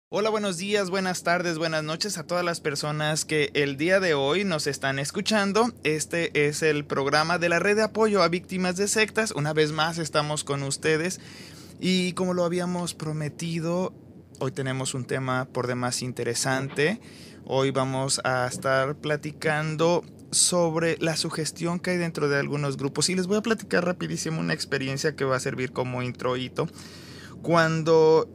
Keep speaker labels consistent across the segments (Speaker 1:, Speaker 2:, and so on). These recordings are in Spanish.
Speaker 1: Hola, buenos días, buenas tardes, buenas noches a todas las personas que el día de hoy nos están escuchando. Este es el programa de la Red de Apoyo a Víctimas de Sectas. Una vez más estamos con ustedes y como lo habíamos prometido, hoy tenemos un tema por demás interesante. Hoy vamos a estar platicando sobre la sugestión que hay dentro de algunos grupos y les voy a platicar rapidísimo una experiencia que va a servir como introito. Cuando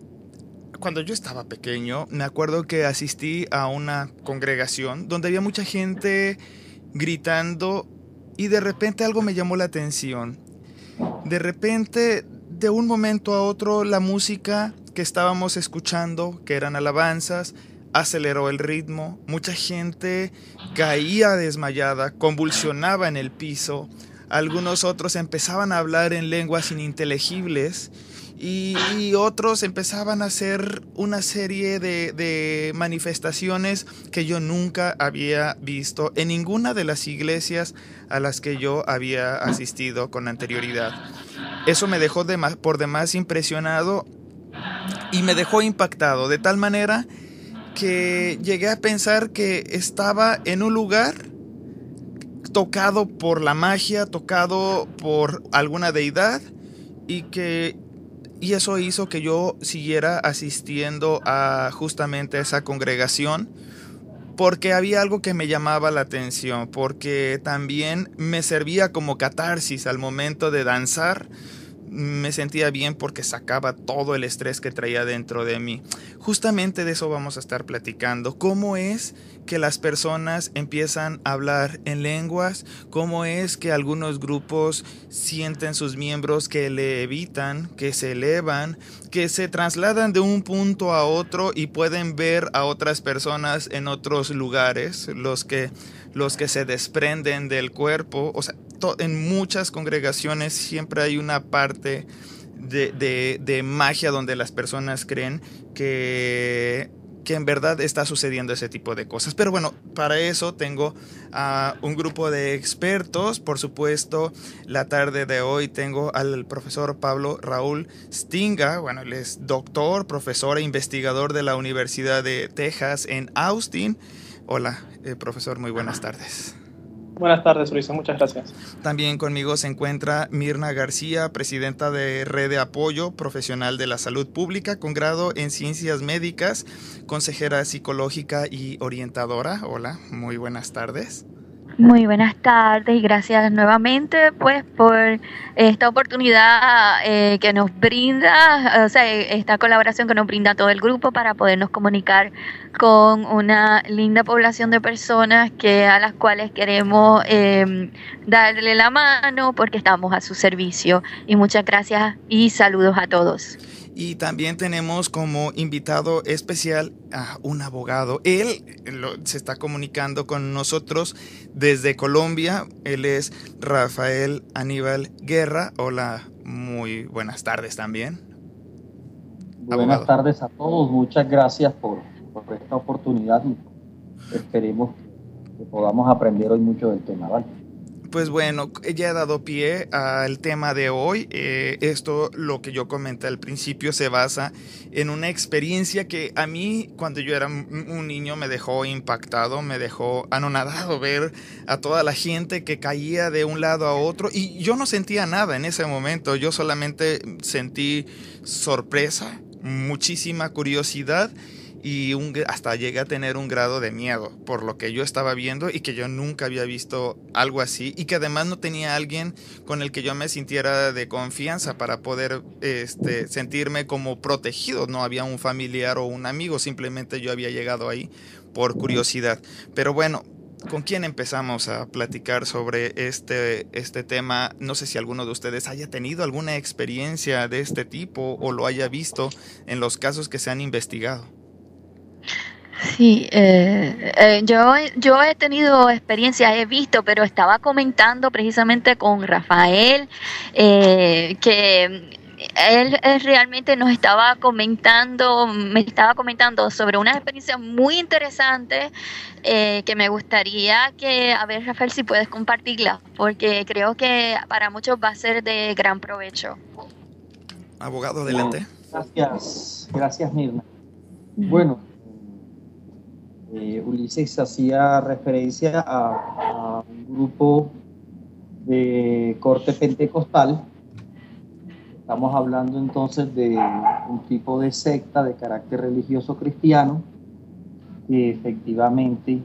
Speaker 1: yo estaba pequeño, me acuerdo que asistí a una congregación donde había mucha gente gritando y de repente algo me llamó la atención. De repente, de un momento a otro, la música que estábamos escuchando, que eran alabanzas, aceleró el ritmo. Mucha gente caía desmayada, convulsionaba en el piso. Algunos otros empezaban a hablar en lenguas ininteligibles y otros empezaban a hacer una serie de manifestaciones que yo nunca había visto en ninguna de las iglesias a las que yo había asistido con anterioridad. Eso me dejó por demás impresionado y me dejó impactado, de tal manera que llegué a pensar que estaba en un lugar tocado por la magia, tocado por alguna deidad y eso hizo que yo siguiera asistiendo a justamente esa congregación porque había algo que me llamaba la atención, porque también me servía como catarsis al momento de danzar. Me sentía bien porque sacaba todo el estrés que traía dentro de mí. Justamente de eso vamos a estar platicando. ¿Cómo es que las personas empiezan a hablar en lenguas? ¿Cómo es que algunos grupos sienten sus miembros que levitan, que se elevan, que se trasladan de un punto a otro y pueden ver a otras personas en otros lugares, los que se desprenden del cuerpo? O sea, en muchas congregaciones siempre hay una parte de magia donde las personas creen que en verdad está sucediendo ese tipo de cosas. Pero bueno, para eso tengo a un grupo de expertos. Por supuesto, la tarde de hoy tengo al profesor Pablo Raúl Stinga. Bueno, él es doctor, profesor e investigador de la Universidad de Texas en Austin. Hola, profesor, muy buenas tardes.
Speaker 2: Buenas tardes, Luisa, muchas gracias.
Speaker 1: También conmigo se encuentra Mirna García, presidenta de Red de Apoyo Profesional de la Salud Pública, con grado en Ciencias Médicas, consejera psicológica y orientadora. Hola, muy buenas tardes.
Speaker 3: Muy buenas tardes y gracias nuevamente pues por esta oportunidad que nos brinda, o sea, esta colaboración que nos brinda todo el grupo para podernos comunicar con una linda población de personas a las cuales queremos darle la mano porque estamos a su servicio. Y muchas gracias y saludos a todos.
Speaker 1: Y también tenemos como invitado especial a un abogado. Él se está comunicando con nosotros desde Colombia. Él es Rafael Aníbal Guerra. Hola, muy buenas tardes también.
Speaker 4: Buenas tardes a todos. Muchas gracias por esta oportunidad y esperemos que podamos aprender hoy mucho del tema, ¿vale?
Speaker 1: Pues bueno, ya he dado pie al tema de hoy. Esto, lo que yo comenté al principio, se basa en una experiencia que a mí, cuando yo era un niño, me dejó impactado, me dejó anonadado ver a toda la gente que caía de un lado a otro. Y yo no sentía nada en ese momento, yo solamente sentí sorpresa, muchísima curiosidad. Y hasta llegué a tener un grado de miedo por lo que yo estaba viendo y que yo nunca había visto algo así y que además no tenía alguien con el que yo me sintiera de confianza para poder sentirme como protegido. No había un familiar o un amigo, simplemente yo había llegado ahí por curiosidad. Pero bueno, ¿con quién empezamos a platicar sobre este tema? No sé si alguno de ustedes haya tenido alguna experiencia de este tipo o lo haya visto en los casos que se han investigado.
Speaker 3: Sí, yo he tenido experiencias, he visto, pero estaba comentando precisamente con Rafael que él realmente me estaba comentando sobre unas experiencias muy interesantes que me gustaría a ver, Rafael, si puedes compartirla, porque creo que para muchos va a ser de gran provecho.
Speaker 1: Abogado, adelante.
Speaker 4: Gracias Mirna. Bueno, Ulises hacía referencia a un grupo de corte pentecostal. Estamos hablando entonces de un tipo de secta de carácter religioso cristiano que efectivamente,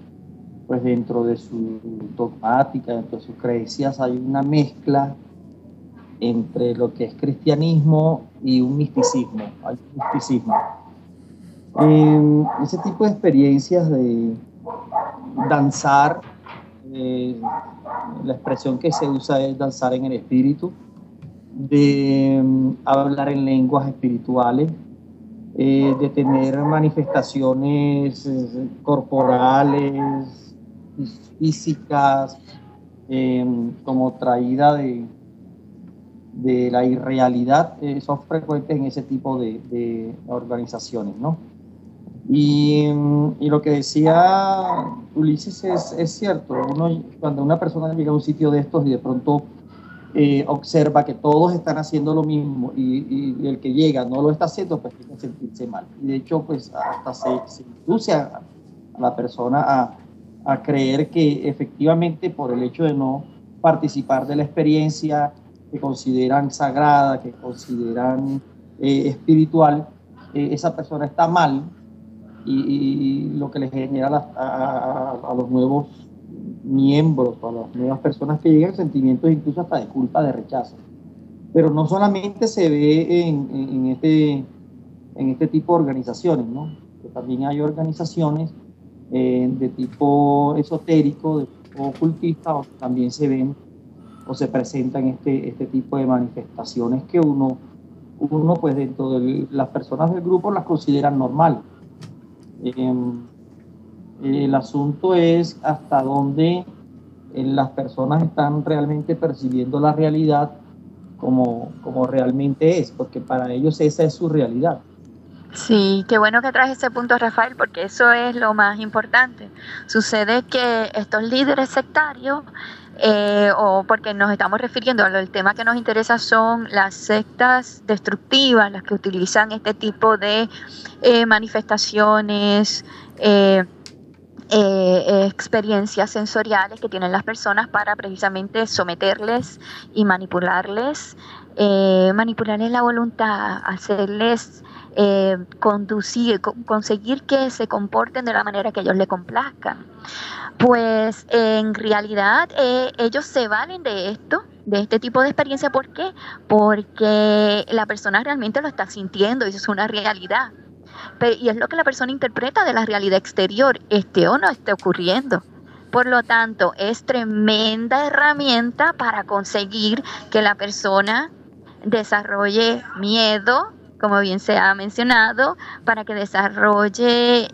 Speaker 4: pues dentro de su dogmática, dentro de sus creencias, hay una mezcla entre lo que es cristianismo y un misticismo. Hay un misticismo. Ese tipo de experiencias de danzar, la expresión que se usa es danzar en el espíritu, de hablar en lenguas espirituales, de tener manifestaciones corporales, físicas, como traída de la irrealidad, son frecuentes en ese tipo de organizaciones, ¿no? Y lo que decía Ulises es cierto. Cuando una persona llega a un sitio de estos y de pronto observa que todos están haciendo lo mismo y el que llega no lo está haciendo, pues tiene que sentirse mal. Y de hecho, pues hasta se induce a la persona a creer que efectivamente por el hecho de no participar de la experiencia que consideran sagrada, que consideran espiritual, esa persona está mal, y lo que le genera a los nuevos miembros, a las nuevas personas que llegan, sentimientos incluso hasta de culpa, de rechazo. Pero no solamente se ve en este tipo de organizaciones, ¿no? Que también hay organizaciones de tipo esotérico, de tipo ocultista, o también se ven o se presentan este tipo de manifestaciones que uno pues dentro de las personas del grupo las consideran normales. El asunto es hasta dónde las personas están realmente percibiendo la realidad como realmente es, porque para ellos esa es su realidad.
Speaker 3: Sí, qué bueno que traes ese punto, Rafael, porque eso es lo más importante. Sucede que estos líderes sectarios, o porque nos estamos refiriendo al tema que nos interesa, son las sectas destructivas, las que utilizan este tipo de manifestaciones, experiencias sensoriales que tienen las personas para precisamente someterles y manipularles la voluntad, hacerles conseguir que se comporten de la manera que ellos le complazcan. Pues en realidad ellos se valen de esto, de este tipo de experiencia. ¿Por qué? Porque la persona realmente lo está sintiendo, y eso es una realidad. Y es lo que la persona interpreta de la realidad exterior, esté o no esté ocurriendo. Por lo tanto, es tremenda herramienta para conseguir que la persona desarrolle miedo, como bien se ha mencionado, para que desarrolle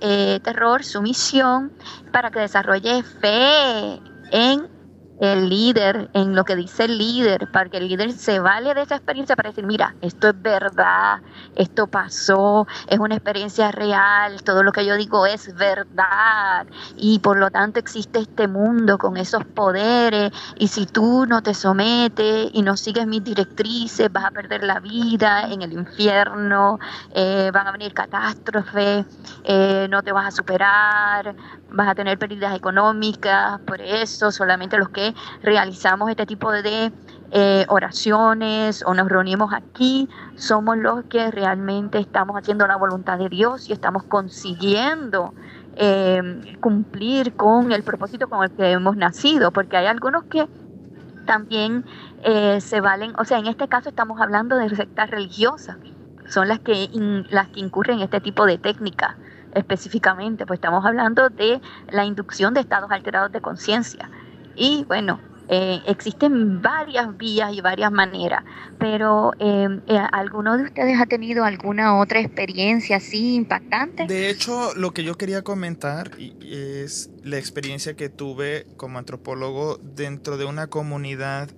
Speaker 3: terror, sumisión, para que desarrolle fe en el líder, en lo que dice el líder, para que el líder se vale de esa experiencia para decir, mira, esto es verdad, esto pasó, es una experiencia real, todo lo que yo digo es verdad, y por lo tanto existe este mundo con esos poderes, y si tú no te sometes y no sigues mis directrices, vas a perder la vida en el infierno, van a venir catástrofes, no te vas a superar, vas a tener pérdidas económicas. Por eso solamente los que realizamos este tipo de oraciones o nos reunimos aquí somos los que realmente estamos haciendo la voluntad de Dios y estamos consiguiendo cumplir con el propósito con el que hemos nacido, porque hay algunos que también se valen, o sea, en este caso estamos hablando de sectas religiosas, son las que incurren en este tipo de técnicas. Específicamente, pues estamos hablando de la inducción de estados alterados de conciencia. Y bueno, existen varias vías y varias maneras, pero ¿alguno de ustedes ha tenido alguna otra experiencia así impactante?
Speaker 1: De hecho, lo que yo quería comentar es la experiencia que tuve como antropólogo dentro de una comunidad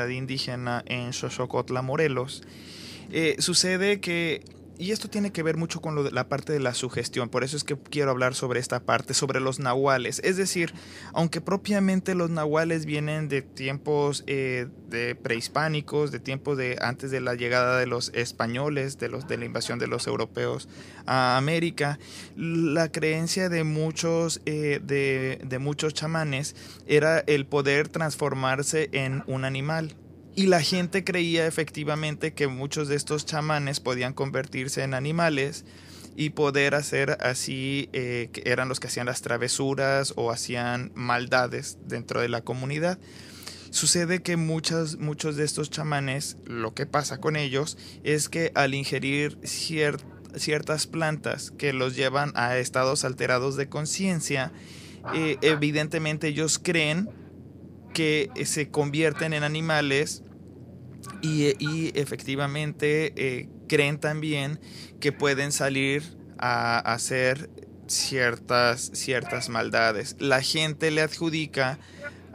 Speaker 1: indígena en Xochocotla, Morelos. Sucede que y esto tiene que ver mucho con la parte de la sugestión, por eso es que quiero hablar sobre esta parte, sobre los nahuales. Es decir, aunque propiamente los nahuales vienen de tiempos de prehispánicos, de tiempos de antes de la llegada de los españoles, de la invasión de los europeos a América, la creencia de muchos chamanes era el poder transformarse en un animal. Y la gente creía efectivamente que muchos de estos chamanes podían convertirse en animales y poder hacer así, que eran los que hacían las travesuras o hacían maldades dentro de la comunidad. Sucede que muchos de estos chamanes, lo que pasa con ellos es que al ingerir ciertas plantas que los llevan a estados alterados de conciencia, evidentemente ellos creen que se convierten en animales y efectivamente creen también que pueden salir a hacer ciertas maldades. La gente le adjudica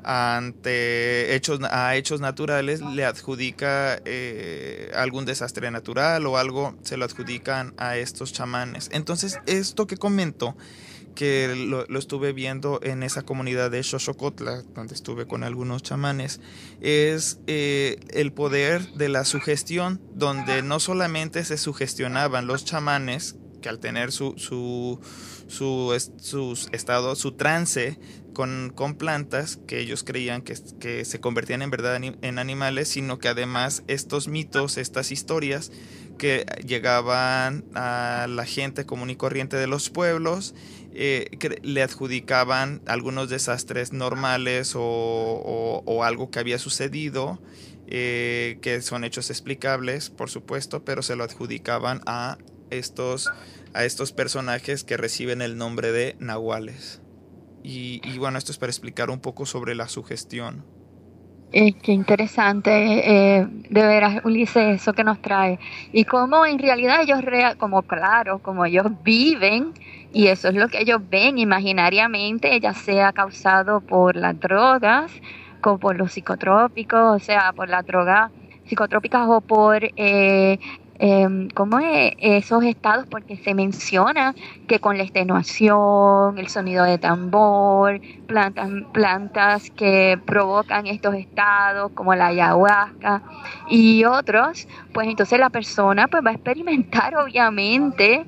Speaker 1: ante hechos naturales, le adjudica algún desastre natural o algo, se lo adjudican a estos chamanes. Entonces, esto que comento, que lo estuve viendo en esa comunidad de Xochocotla, donde estuve con algunos chamanes, es el poder de la sugestión, donde no solamente se sugestionaban los chamanes, que al tener su estado, su trance con plantas, que ellos creían que se convertían en verdad en animales, sino que además estos mitos, estas historias que llegaban a la gente común y corriente de los pueblos, le adjudicaban algunos desastres normales o algo que había sucedido, que son hechos explicables, por supuesto, pero se lo adjudicaban a estos personajes que reciben el nombre de nahuales. Y bueno, esto es para explicar un poco sobre la sugestión.
Speaker 3: Qué interesante, de veras, Ulises, eso que nos trae. Y cómo en realidad ellos, como ellos viven, y eso es lo que ellos ven imaginariamente, ya sea causado por las drogas, como por los psicotrópicos, o sea, por las drogas psicotrópicas o por esos estados, porque se menciona que con la extenuación, el sonido de tambor, plantas que provocan estos estados como la ayahuasca y otros, pues entonces la persona pues va a experimentar obviamente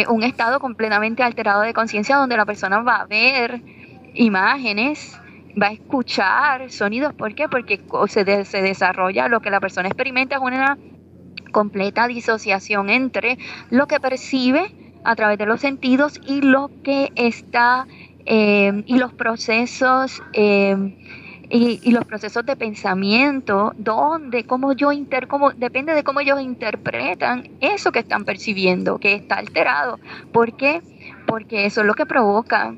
Speaker 3: un estado completamente alterado de conciencia, donde la persona va a ver imágenes, va a escuchar sonidos. ¿Por qué? Porque se desarrolla, lo que la persona experimenta es una completa disociación entre lo que percibe a través de los sentidos y lo que está y los procesos y los procesos de pensamiento, donde depende de cómo ellos interpretan eso que están percibiendo, que está alterado. ¿Por qué? Porque eso es lo que provoca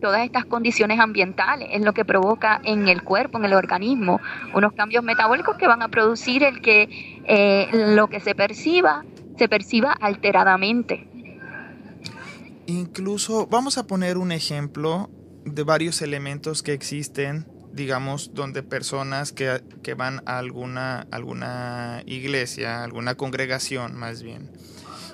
Speaker 3: todas estas condiciones ambientales, es lo que provoca en el cuerpo, en el organismo, unos cambios metabólicos que van a producir el que lo que se perciba alteradamente.
Speaker 1: Incluso vamos a poner un ejemplo de varios elementos que existen, digamos, donde personas que van a alguna iglesia, alguna congregación más bien,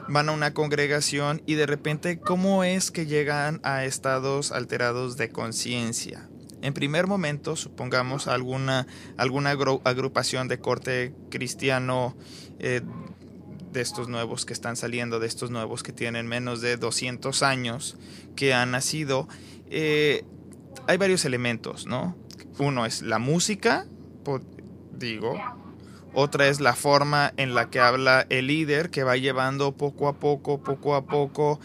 Speaker 1: van a una congregación y de repente, ¿cómo es que llegan a estados alterados de conciencia? En primer momento, supongamos alguna agrupación de corte cristiano, de estos nuevos que están saliendo, de estos nuevos que tienen menos de 200 años, que han nacido. Hay varios elementos, ¿no? Uno es la música, otra es la forma en la que habla el líder, que va llevando poco a poco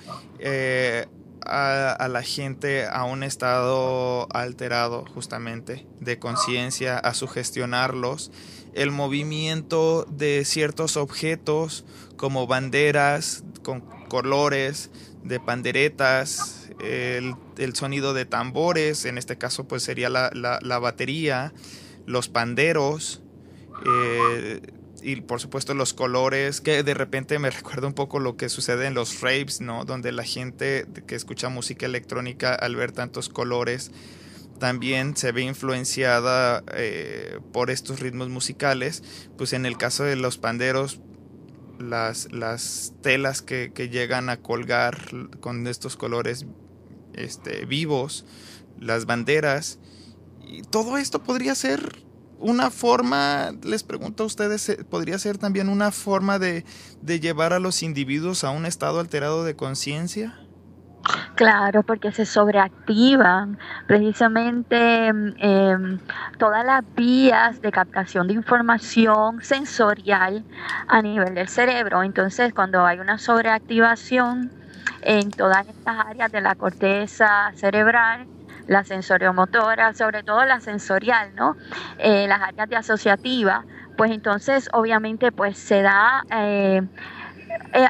Speaker 1: a la gente a un estado alterado justamente de conciencia, a sugestionarlos. El movimiento de ciertos objetos como banderas con colores, de panderetas, el sonido de tambores, en este caso pues sería la batería, los panderos, y por supuesto los colores, que de repente me recuerda un poco lo que sucede en los raves, ¿no? Donde la gente que escucha música electrónica, al ver tantos colores, también se ve influenciada por estos ritmos musicales. Pues en el caso de los panderos, las telas que llegan a colgar con estos colores vivos, las banderas, y todo esto podría ser una forma, les pregunto a ustedes, podría ser también una forma de llevar a los individuos a un estado alterado de conciencia.
Speaker 3: Claro, porque se sobreactivan precisamente todas las vías de captación de información sensorial a nivel del cerebro. Entonces, cuando hay una sobreactivación en todas estas áreas de la corteza cerebral, la sensoriomotora, sobre todo la sensorial, ¿no? Las áreas de asociativa, pues entonces obviamente pues se da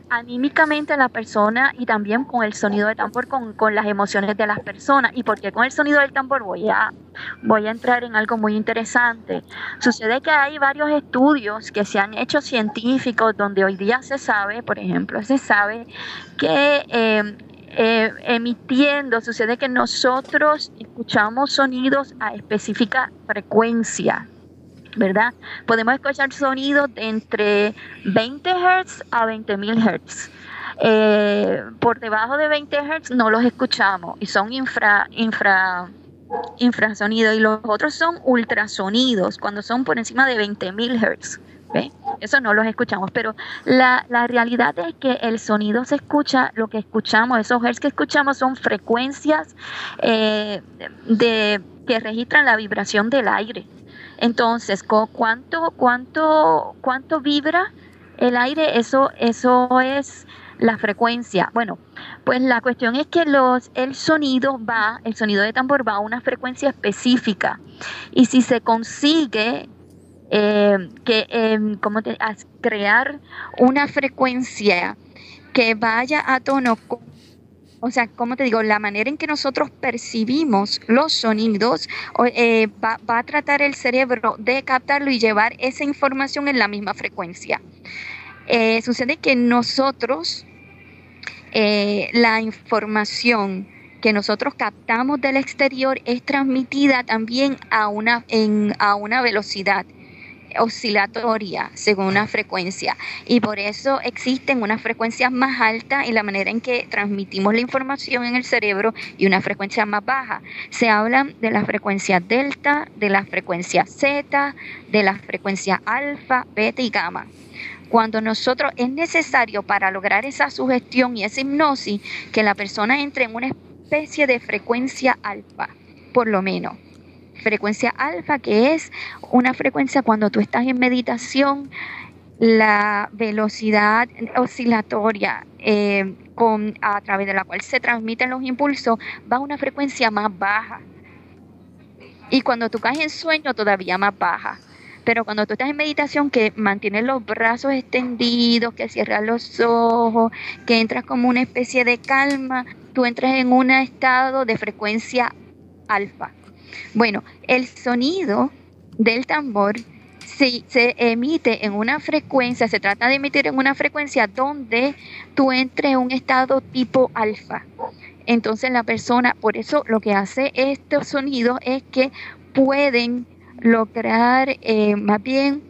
Speaker 3: anímicamente a la persona, y también con el sonido de tambor, con las emociones de las personas. ¿Y por qué con el sonido del tambor? Voy a entrar en algo muy interesante. Sucede que hay varios estudios que se han hecho científicos donde hoy día se sabe, por ejemplo, se sabe que emitiendo, sucede que nosotros escuchamos sonidos a específica frecuencia, ¿verdad? Podemos escuchar sonidos de entre 20 Hz a 20.000 Hz. Por debajo de 20 Hz no los escuchamos y son infrasonidos, y los otros son ultrasonidos cuando son por encima de 20.000 Hz. ¿Okay? Eso no los escuchamos, pero la realidad es que el sonido se escucha, lo que escuchamos, esos hertz que escuchamos son frecuencias que registran la vibración del aire. Entonces, ¿cuánto vibra el aire? Eso es la frecuencia. Bueno, pues la cuestión es que el sonido de tambor va a una frecuencia específica, y si se consigue crear una frecuencia que vaya a tono, o sea, como te digo, la manera en que nosotros percibimos los sonidos, va a tratar el cerebro de captarlo y llevar esa información en la misma frecuencia. Sucede que nosotros, la información que nosotros captamos del exterior es transmitida también a una velocidad oscilatoria según una frecuencia, y por eso existen unas frecuencias más altas en la manera en que transmitimos la información en el cerebro y una frecuencia más baja. Se habla de la frecuencia delta, de la frecuencia zeta, de la frecuencia alfa, beta y gamma. Cuando nosotros es necesario para lograr esa sugestión y esa hipnosis que la persona entre en una especie de frecuencia alfa, por lo menos. Frecuencia alfa, que es una frecuencia cuando tú estás en meditación, la velocidad oscilatoria a través de la cual se transmiten los impulsos va a una frecuencia más baja, y cuando tú caes en sueño todavía más baja. Pero cuando tú estás en meditación, que mantienes los brazos extendidos, que cierras los ojos, que entras como una especie de calma, tú entras en un estado de frecuencia alfa. Bueno, el sonido del tambor se emite en una frecuencia, se trata de emitir en una frecuencia donde tú entres en un estado tipo alfa. Entonces la persona, por eso lo que hace estos sonidos es que pueden lograr, más bien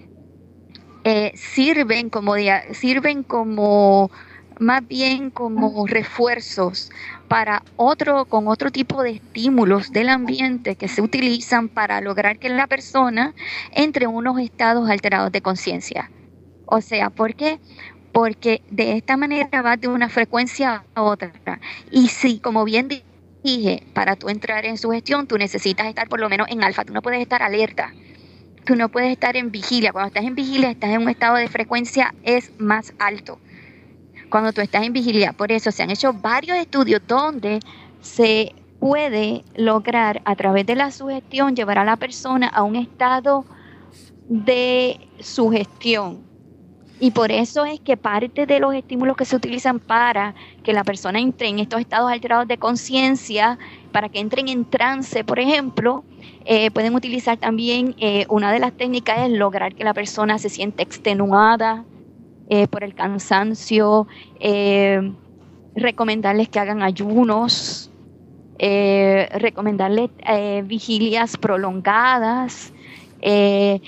Speaker 3: sirven como más bien como refuerzos con otro tipo de estímulos del ambiente que se utilizan para lograr que la persona entre en unos estados alterados de conciencia. O sea, ¿por qué? Porque de esta manera va de una frecuencia a otra. Y si, como bien dije, para tú entrar en sugestión, tú necesitas estar por lo menos en alfa. Tú no puedes estar alerta. Tú no puedes estar en vigilia. Cuando estás en vigilia, estás en un estado de frecuencia es más alto. Cuando tú estás en vigilia, por eso se han hecho varios estudios donde se puede lograr a través de la sugestión llevar a la persona a un estado de sugestión. Y por eso es que parte de los estímulos que se utilizan para que la persona entre en estos estados alterados de conciencia, para que entren en trance, por ejemplo, pueden utilizar también, una de las técnicas es lograr que la persona se siente extenuada por el cansancio, recomendarles que hagan ayunos, recomendarles vigilias prolongadas, que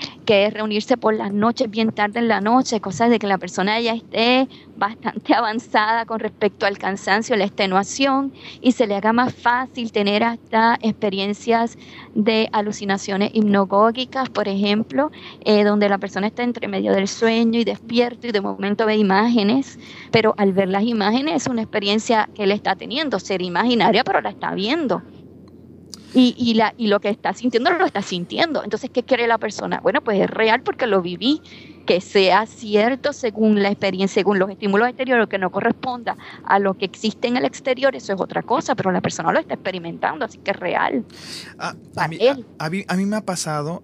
Speaker 3: es reunirse por las noches, bien tarde en la noche, cosas de que la persona ya esté bastante avanzada con respecto al cansancio, la extenuación, y se le haga más fácil tener hasta experiencias de alucinaciones hipnagógicas, por ejemplo, donde la persona está entre medio del sueño y despierto y de momento ve imágenes, pero al ver las imágenes es una experiencia que él está teniendo, ser imaginaria, pero la está viendo. Y lo que está sintiendo lo está sintiendo. Entonces, ¿qué quiere la persona? Bueno, pues es real porque lo viví. Que sea cierto según la experiencia, según los estímulos exteriores, que no corresponda a lo que existe en el exterior, eso es otra cosa, pero la persona lo está experimentando, así que es real.
Speaker 1: A mí me ha pasado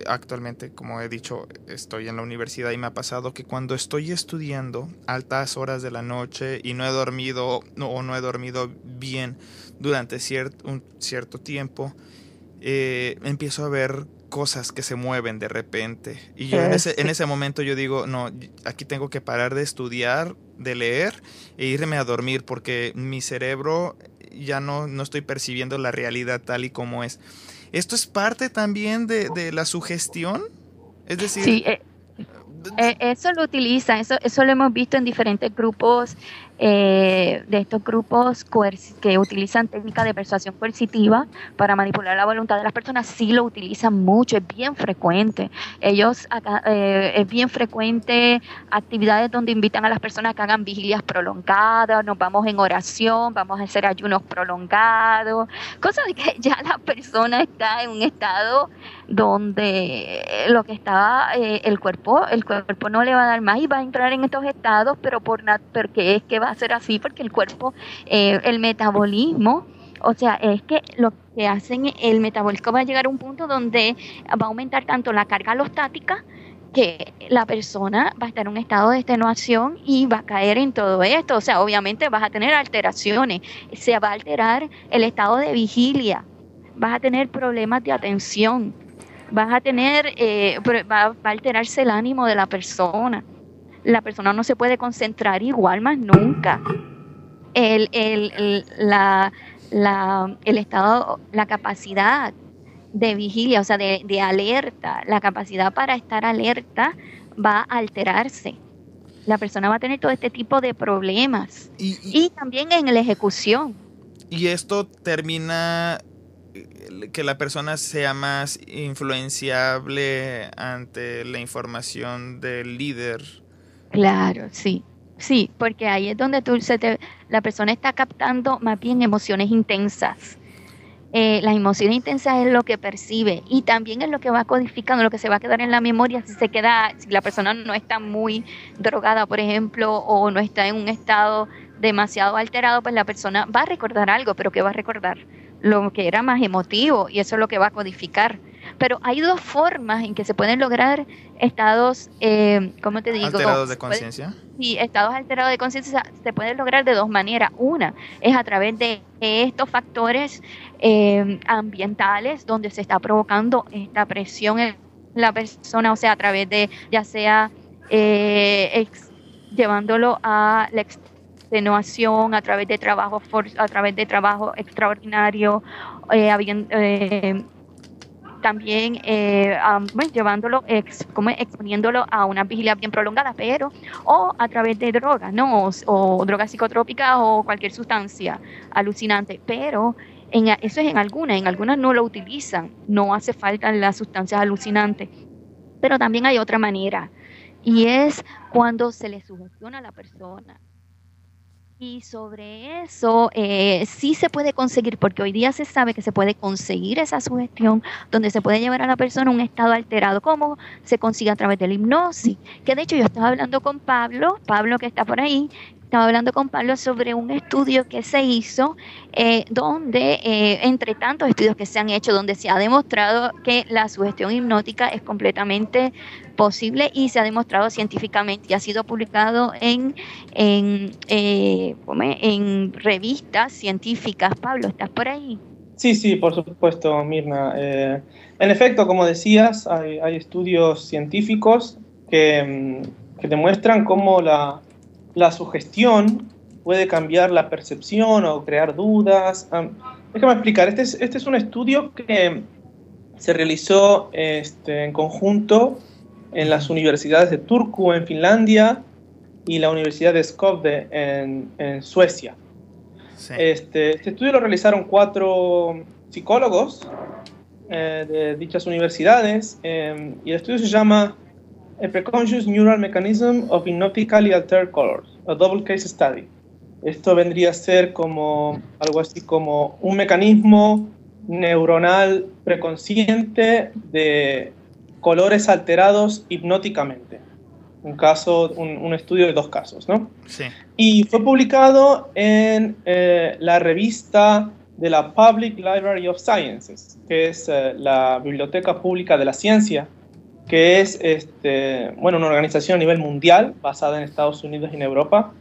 Speaker 1: actualmente, como he dicho, estoy en la universidad y me ha pasado que cuando estoy estudiando altas horas de la noche y no he dormido bien durante un cierto tiempo, empiezo a ver cosas que se mueven de repente y yo en ese momento yo digo, no, aquí tengo que parar de estudiar, de leer e irme a dormir porque mi cerebro ya no estoy percibiendo la realidad tal y como es. ¿Esto es parte también de la sugestión? Es decir...
Speaker 3: Sí, eso lo utiliza, eso lo hemos visto en diferentes grupos, de estos grupos que utilizan técnicas de persuasión coercitiva para manipular la voluntad de las personas. Sí lo utilizan mucho, es bien frecuente. Es bien frecuente actividades donde invitan a las personas a que hagan vigilias prolongadas, nos vamos en oración, vamos a hacer ayunos prolongados, cosas de que ya la persona está en un estado donde lo que estaba, el cuerpo no le va a dar más y va a entrar en estos estados, pero porque es que va a ser así, porque el cuerpo, el metabolismo, o sea, es que lo que hacen, el metabolismo va a llegar a un punto donde va a aumentar tanto la carga alostática que la persona va a estar en un estado de extenuación y va a caer en todo esto. O sea, obviamente vas a tener alteraciones, se va a alterar el estado de vigilia, vas a tener problemas de atención, vas a tener, va a alterarse el ánimo de la persona no se puede concentrar igual más nunca. El estado, la capacidad de vigilia, o sea, de alerta, la capacidad para estar alerta va a alterarse. La persona va a tener todo este tipo de problemas. Y también en la ejecución.
Speaker 1: Y esto termina que la persona sea más influenciable ante la información del líder.
Speaker 3: Claro, sí, porque ahí es donde la persona está captando más bien emociones intensas. Las emociones intensas es lo que percibe y también es lo que va codificando, lo que se va a quedar en la memoria si la persona no está muy drogada, por ejemplo, o no está en un estado demasiado alterado, pues la persona va a recordar algo, pero ¿qué va a recordar? Lo que era más emotivo, y eso es lo que va a codificar. Pero hay dos formas en que se pueden lograr estados, ¿cómo te digo?
Speaker 1: ¿Alterados de conciencia?
Speaker 3: Sí, estados alterados de conciencia se pueden lograr de dos maneras. Una es a través de estos factores ambientales donde se está provocando esta presión en la persona, o sea, a través de, ya sea llevándolo a la extenuación, a través de trabajo extraordinario, también llevándolo, exponiéndolo a una vigilia bien prolongada, o a través de drogas, ¿no? O drogas psicotrópicas o cualquier sustancia alucinante, pero eso es en algunas no lo utilizan, no hace falta las sustancias alucinantes, pero también hay otra manera, y es cuando se le sugestiona a la persona. Y sobre eso sí se puede conseguir, porque hoy día se sabe que se puede conseguir esa sugestión donde se puede llevar a la persona a un estado alterado. ¿Cómo se consigue? A través de la hipnosis. Que de hecho yo estaba hablando con Pablo que está por ahí, estaba hablando con Pablo sobre un estudio que se hizo donde, entre tantos estudios que se han hecho, donde se ha demostrado que la sugestión hipnótica es completamente posible y se ha demostrado científicamente y ha sido publicado en revistas científicas. Pablo, ¿estás por ahí?
Speaker 2: Sí, por supuesto, Mirna. En efecto, como decías, hay estudios científicos que demuestran cómo la sugestión puede cambiar la percepción o crear dudas. Déjame explicar, este es un estudio que se realizó en conjunto en las universidades de Turku en Finlandia y la Universidad de Skövde en Suecia.
Speaker 1: Sí.
Speaker 2: Este estudio lo realizaron 4 psicólogos de dichas universidades, y el estudio se llama A Preconscious Neural Mechanism of Hypnotically Altered Colors, a Double Case Study. Esto vendría a ser como algo así como un mecanismo neuronal preconsciente de colores alterados hipnóticamente. Un estudio de 2 casos, ¿no?
Speaker 1: Sí.
Speaker 2: Y fue publicado en la revista de la Public Library of Sciences, que es la Biblioteca Pública de la Ciencia, que es una organización a nivel mundial basada en Estados Unidos y en Europa,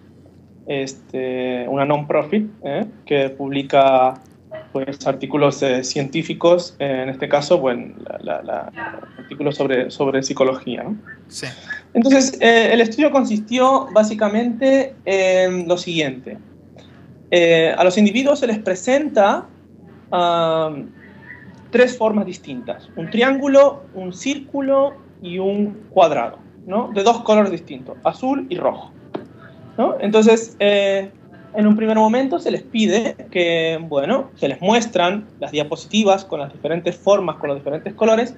Speaker 2: una non-profit que publica pues artículos científicos, en este caso, bueno, artículos sobre psicología, ¿no?
Speaker 1: Sí.
Speaker 2: Entonces, el estudio consistió básicamente en lo siguiente. A los individuos se les presenta 3 formas distintas: un triángulo, un círculo y un cuadrado, ¿no? De 2 colores distintos, azul y rojo, ¿no? Entonces, en un primer momento se les pide que, bueno, se les muestran las diapositivas con las diferentes formas, con los diferentes colores,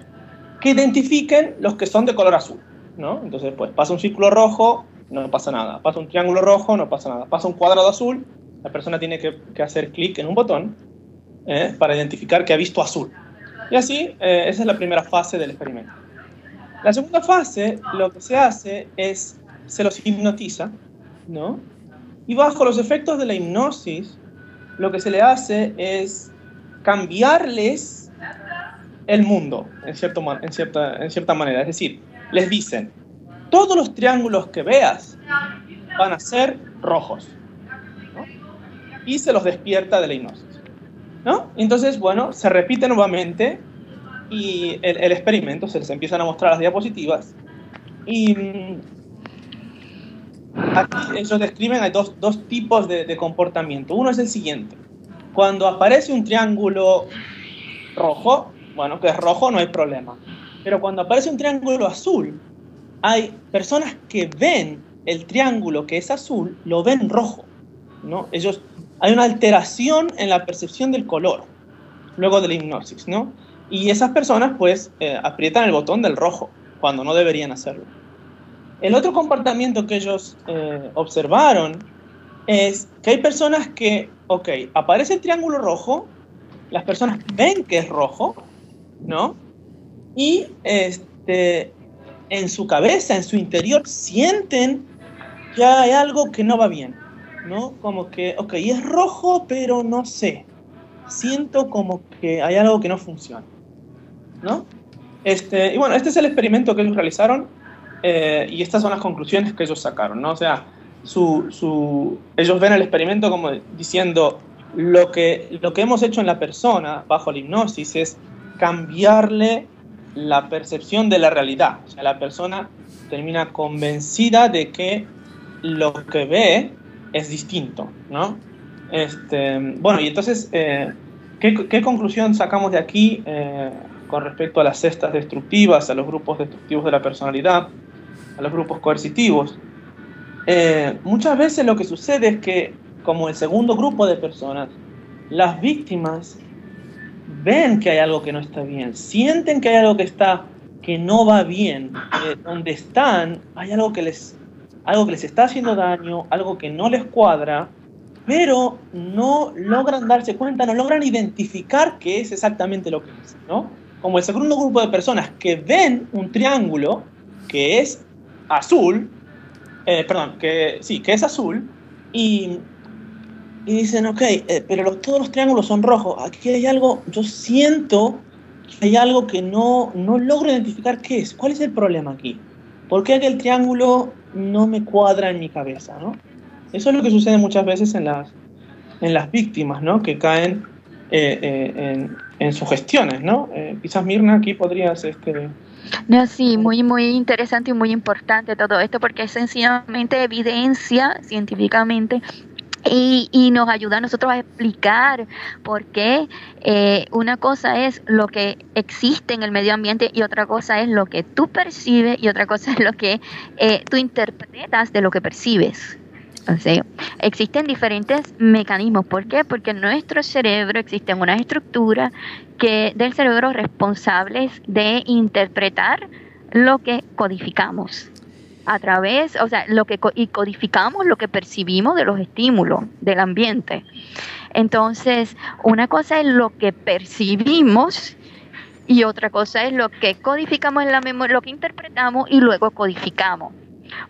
Speaker 2: que identifiquen los que son de color azul, ¿no? Entonces, pues pasa un círculo rojo, no pasa nada. Pasa un triángulo rojo, no pasa nada. Pasa un cuadrado azul, la persona tiene que hacer clic en un botón para identificar que ha visto azul. Y así, esa es la primera fase del experimento. La segunda fase, lo que se hace es, se los hipnotiza, ¿no? Y bajo los efectos de la hipnosis, lo que se le hace es cambiarles el mundo, en cierta manera. Es decir, les dicen, todos los triángulos que veas van a ser rojos, ¿no? Y se los despierta de la hipnosis, ¿no? Entonces, bueno, se repite nuevamente y el experimento, se les empiezan a mostrar las diapositivas y aquí ellos describen hay dos tipos de comportamiento. Uno es el siguiente: cuando aparece un triángulo rojo, bueno, que es rojo, no hay problema. Pero cuando aparece un triángulo azul, hay personas que ven el triángulo que es azul, lo ven rojo, ¿no? Hay una alteración en la percepción del color luego de la hipnosis, ¿no? Y esas personas, pues, aprietan el botón del rojo cuando no deberían hacerlo. El otro comportamiento que ellos observaron es que hay personas que, ok, aparece el triángulo rojo, las personas ven que es rojo, ¿no? Y en su cabeza, en su interior, sienten que hay algo que no va bien, ¿no? Como que, ok, es rojo, pero no sé. Siento como que hay algo que no funciona, ¿no? Y bueno, este es el experimento que ellos realizaron, y estas son las conclusiones que ellos sacaron, ¿no? O sea, ellos ven el experimento como diciendo, lo que hemos hecho en la persona bajo la hipnosis es cambiarle la percepción de la realidad. O sea, la persona termina convencida de que lo que ve es distinto, ¿no? Bueno, y entonces, ¿qué conclusión sacamos de aquí con respecto a las cestas destructivas, a los grupos destructivos de la personalidad, a los grupos coercitivos? Muchas veces lo que sucede es que, como el segundo grupo de personas, las víctimas ven que hay algo que no está bien, sienten que hay algo que no va bien, donde están hay algo que les está haciendo daño, algo que no les cuadra, pero no logran darse cuenta, no logran identificar qué es exactamente lo que es, ¿no? Como el segundo grupo de personas que ven un triángulo que es azul, que es azul, y dicen, ok, pero todos los triángulos son rojos, aquí hay algo, yo siento que hay algo que no logro identificar qué es, ¿cuál es el problema aquí? ¿Por qué aquel triángulo no me cuadra en mi cabeza, ¿no? Eso es lo que sucede muchas veces en las víctimas, ¿no? Que caen en sugestiones, ¿no? Quizás Mirna aquí podrías...
Speaker 3: No, sí, muy, muy interesante y muy importante todo esto, porque es sencillamente evidencia científicamente Y nos ayuda a nosotros a explicar por qué una cosa es lo que existe en el medio ambiente y otra cosa es lo que tú percibes y otra cosa es lo que tú interpretas de lo que percibes. Entonces, existen diferentes mecanismos. ¿Por qué? Porque en nuestro cerebro existen unas estructuras del cerebro responsables de interpretar lo que codificamos. A través, o sea, y codificamos lo que percibimos de los estímulos del ambiente. Entonces, una cosa es lo que percibimos y otra cosa es lo que codificamos en la memoria, lo que interpretamos y luego codificamos.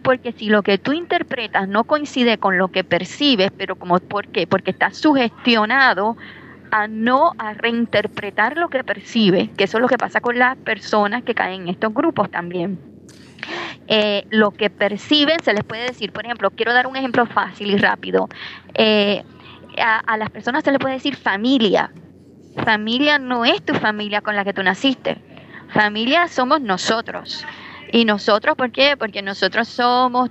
Speaker 3: Porque si lo que tú interpretas no coincide con lo que percibes, pero ¿por qué? Porque estás sugestionado a reinterpretar lo que percibes, que eso es lo que pasa con las personas que caen en estos grupos también. Lo que perciben se les puede decir, por ejemplo, quiero dar un ejemplo fácil y rápido. A las personas se les puede decir familia. Familia no es tu familia con la que tú naciste. Familia somos nosotros. Y nosotros, ¿por qué? Porque nosotros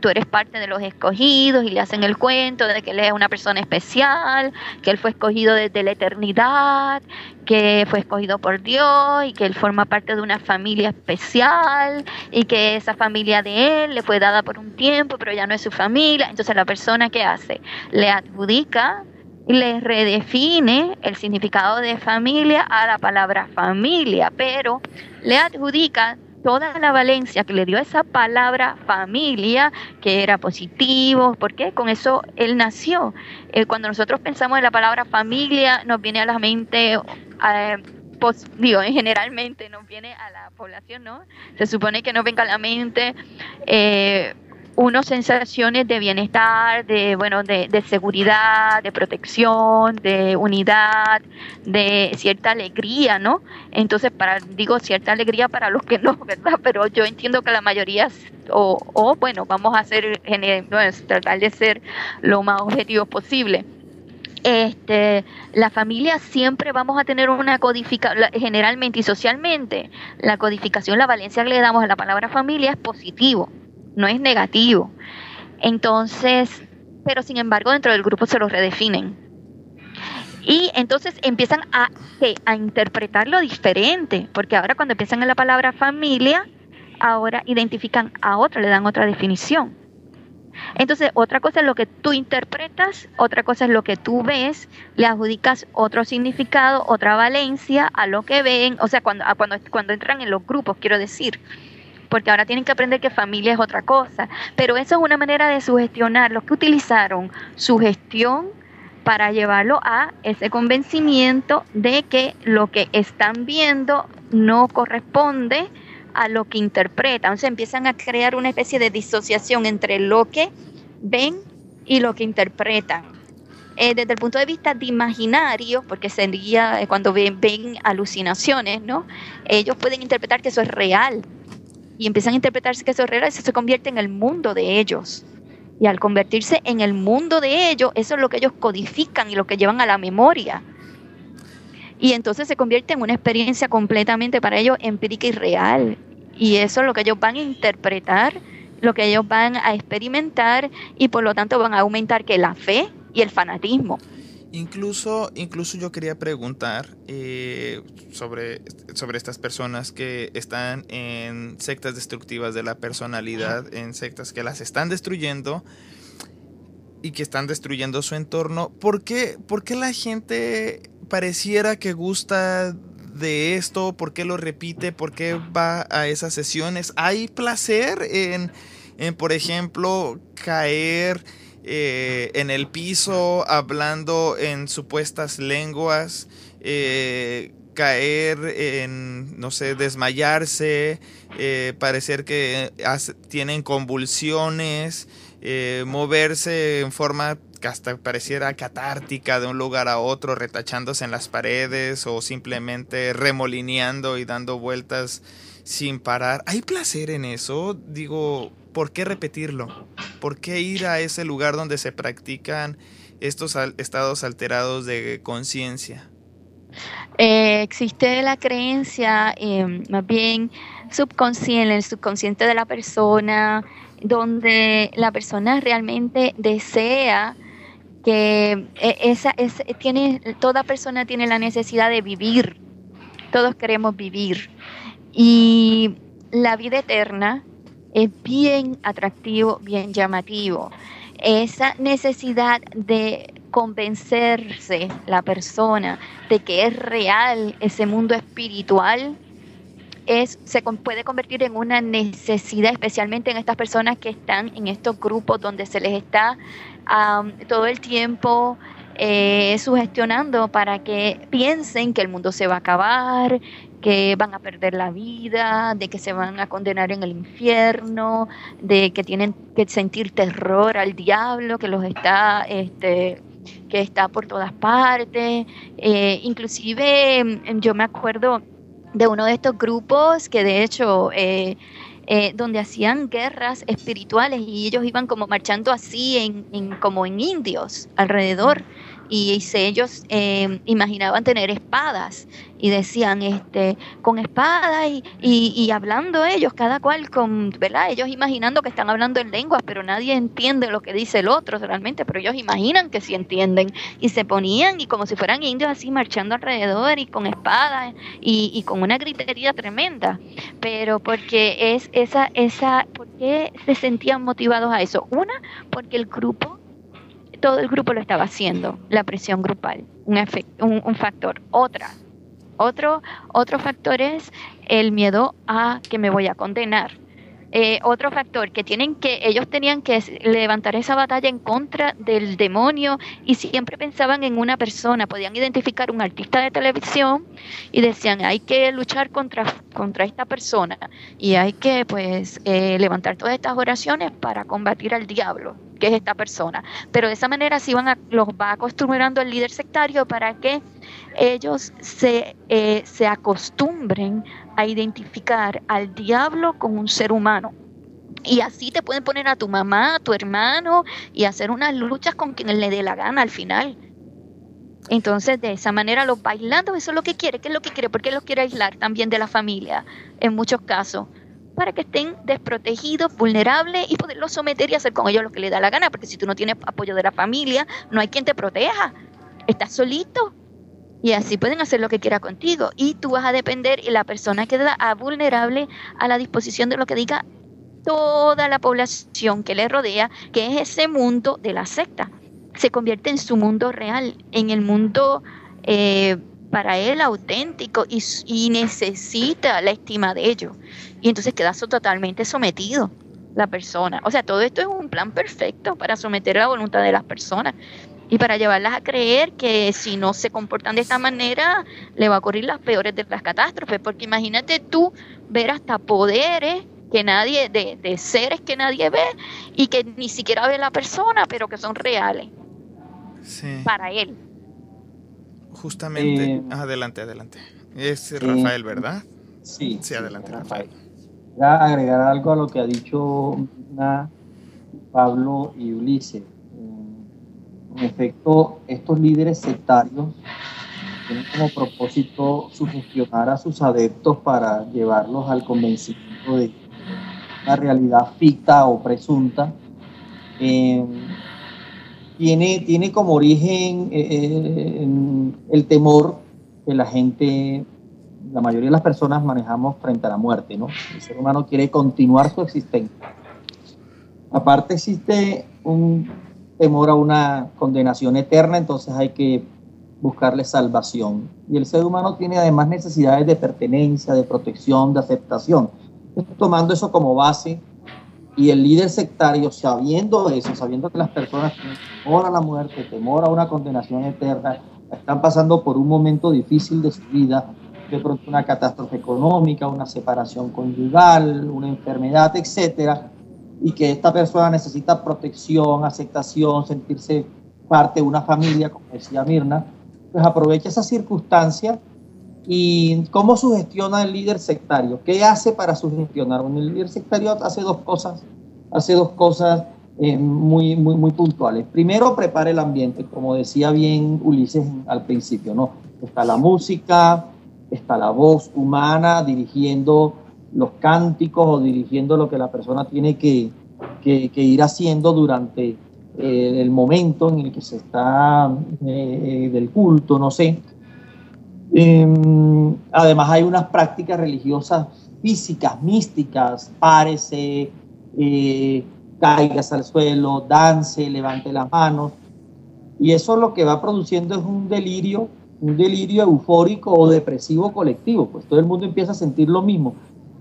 Speaker 3: tú eres parte de los escogidos y le hacen el cuento de que él es una persona especial, que él fue escogido desde la eternidad, que fue escogido por Dios y que él forma parte de una familia especial y que esa familia de él le fue dada por un tiempo, pero ya no es su familia. Entonces la persona, ¿qué hace? Le adjudica y le redefine el significado de familia a la palabra familia, pero le adjudica toda la valencia que le dio esa palabra familia, que era positivo, porque con eso él nació. Cuando nosotros pensamos en la palabra familia, nos viene a la mente, generalmente nos viene a la población, ¿no? Se supone que nos venga a la mente unas sensaciones de bienestar, de seguridad, de protección, de unidad, de cierta alegría, ¿no? Entonces, cierta alegría para los que no, ¿verdad? Pero yo entiendo que la mayoría, vamos a tratar de ser lo más objetivos posible. La familia siempre vamos a tener una codificación, generalmente y socialmente, la codificación, la valencia que le damos a la palabra familia es positivo, no es negativo. Entonces, pero sin embargo dentro del grupo se lo redefinen. Y entonces empiezan a interpretarlo diferente, porque ahora cuando empiezan en la palabra familia, ahora identifican a otra, le dan otra definición. Entonces, otra cosa es lo que tú interpretas, otra cosa es lo que tú ves, le adjudicas otro significado, otra valencia a lo que ven, o sea, cuando entran en los grupos, quiero decir, porque ahora tienen que aprender que familia es otra cosa, pero eso es una manera de sugestionar, los que utilizaron sugestión para llevarlo a ese convencimiento de que lo que están viendo no corresponde a lo que interpretan. Entonces empiezan a crear una especie de disociación entre lo que ven y lo que interpretan. Desde el punto de vista de imaginario, porque sería cuando ven alucinaciones, ¿no? Ellos pueden interpretar que eso es real y empiezan a interpretarse que eso es real y eso se convierte en el mundo de ellos. Y al convertirse en el mundo de ellos, eso es lo que ellos codifican y lo que llevan a la memoria. Y entonces se convierte en una experiencia completamente para ellos empírica y real. Y eso es lo que ellos van a interpretar, lo que ellos van a experimentar y por lo tanto van a aumentar que la fe y el fanatismo.
Speaker 1: Incluso yo quería preguntar sobre estas personas que están en sectas destructivas de la personalidad, en sectas que las están destruyendo y que están destruyendo su entorno. ¿Por qué la gente pareciera que gusta de esto? ¿Por qué lo repite? ¿Por qué va a esas sesiones? ¿Hay placer en por ejemplo, caer en el piso hablando en supuestas lenguas, caer en, no sé, desmayarse, parecer que tienen convulsiones, moverse en forma que hasta pareciera catártica de un lugar a otro, retachándose en las paredes o simplemente remolineando y dando vueltas sin parar? ¿Hay placer en eso? Digo, ¿por qué repetirlo? ¿Por qué ir a ese lugar donde se practican estos estados alterados de conciencia?
Speaker 3: Existe la creencia, más bien subconsciente, el subconsciente de la persona, donde la persona realmente desea que toda persona tiene la necesidad de vivir, todos queremos vivir, y la vida eterna es bien atractivo, bien llamativo. Esa necesidad de convencerse la persona de que es real ese mundo espiritual se puede convertir en una necesidad, especialmente en estas personas que están en estos grupos donde se les está todo el tiempo sugestionando para que piensen que el mundo se va a acabar, que van a perder la vida, de que se van a condenar en el infierno, de que tienen que sentir terror al diablo que los está que está por todas partes. Inclusive yo me acuerdo de uno de estos grupos que de hecho donde hacían guerras espirituales y ellos iban como marchando así como en indios alrededor, y ellos imaginaban tener espadas y decían con espadas y hablando ellos, cada cual ¿verdad? Ellos imaginando que están hablando en lenguas, pero nadie entiende lo que dice el otro realmente, pero ellos imaginan que sí entienden, y se ponían y como si fueran indios así marchando alrededor y con espadas y con una gritería tremenda, pero porque ¿por qué se sentían motivados a eso? Una, porque todo el grupo lo estaba haciendo, la presión grupal, un factor. Otro factor es el miedo a que me voy a condenar. Otro factor, que ellos tenían que levantar esa batalla en contra del demonio, y siempre pensaban en una persona. Podían identificar un artista de televisión y decían, hay que luchar contra esta persona, y hay que levantar todas estas oraciones para combatir al diablo, que es esta persona. Pero de esa manera los va acostumbrando el líder sectario para que ellos se acostumbren a identificar al diablo como un ser humano. Y así te pueden poner a tu mamá, a tu hermano, y hacer unas luchas con quien le dé la gana al final. Entonces, de esa manera los va aislando. Eso es lo que quiere. ¿Qué es lo que quiere? Porque los quiere aislar también de la familia, en muchos casos, para que estén desprotegidos, vulnerables, y poderlos someter y hacer con ellos lo que les da la gana. Porque si tú no tienes apoyo de la familia, no hay quien te proteja. Estás solito. Y así pueden hacer lo que quiera contigo. Y tú vas a depender, y la persona queda vulnerable a la disposición de lo que diga toda la población que le rodea, que es ese mundo de la secta. Se convierte en su mundo real, en el mundo para él auténtico, y necesita la estima de ellos. Y entonces queda totalmente sometido la persona. O sea, todo esto es un plan perfecto para someter a la voluntad de las personas y para llevarlas a creer que si no se comportan de esta manera le va a ocurrir las peores de las catástrofes. Porque imagínate tú ver hasta poderes que nadie, de seres que nadie ve y que ni siquiera ve la persona, pero que son reales.
Speaker 1: Sí.
Speaker 3: Para él.
Speaker 1: Justamente, adelante. Es Rafael, ¿verdad?
Speaker 4: Sí,
Speaker 1: adelante, Rafael.
Speaker 4: Voy a agregar algo a lo que ha dicho Pablo y Ulises. En efecto, estos líderes sectarios tienen como propósito sugestionar a sus adeptos para llevarlos al convencimiento de una realidad ficta o presunta. Tiene como origen el temor que la mayoría de las personas manejamos frente a la muerte, ¿no? El ser humano quiere continuar su existencia. Aparte existe un temor a una condenación eterna, entonces hay que buscarle salvación. Y el ser humano tiene además necesidades de pertenencia, de protección, de aceptación. Entonces, tomando eso como base, y el líder sectario, sabiendo eso, sabiendo que las personas tienen temor a la muerte, temor a una condenación eterna, están pasando por un momento difícil de su vida, de pronto una catástrofe económica, una separación conyugal, una enfermedad, etcétera, y que esta persona necesita protección, aceptación, sentirse parte de una familia, como decía Mirna, pues aprovecha esa circunstancia. ¿Y cómo sugestiona el líder sectario? ¿Qué hace para sugestionar? Bueno, el líder sectario hace dos cosas muy puntuales. Primero, prepara el ambiente, como decía bien Ulises al principio, ¿no? Está la música, está la voz humana dirigiendo los cánticos o dirigiendo lo que la persona tiene que ir haciendo durante el momento en el que se está del culto, no sé. Además hay unas prácticas religiosas físicas, místicas, párese, cáigase al suelo, dance, levante las manos, y eso lo que va produciendo es un delirio eufórico o depresivo colectivo, pues todo el mundo empieza a sentir lo mismo.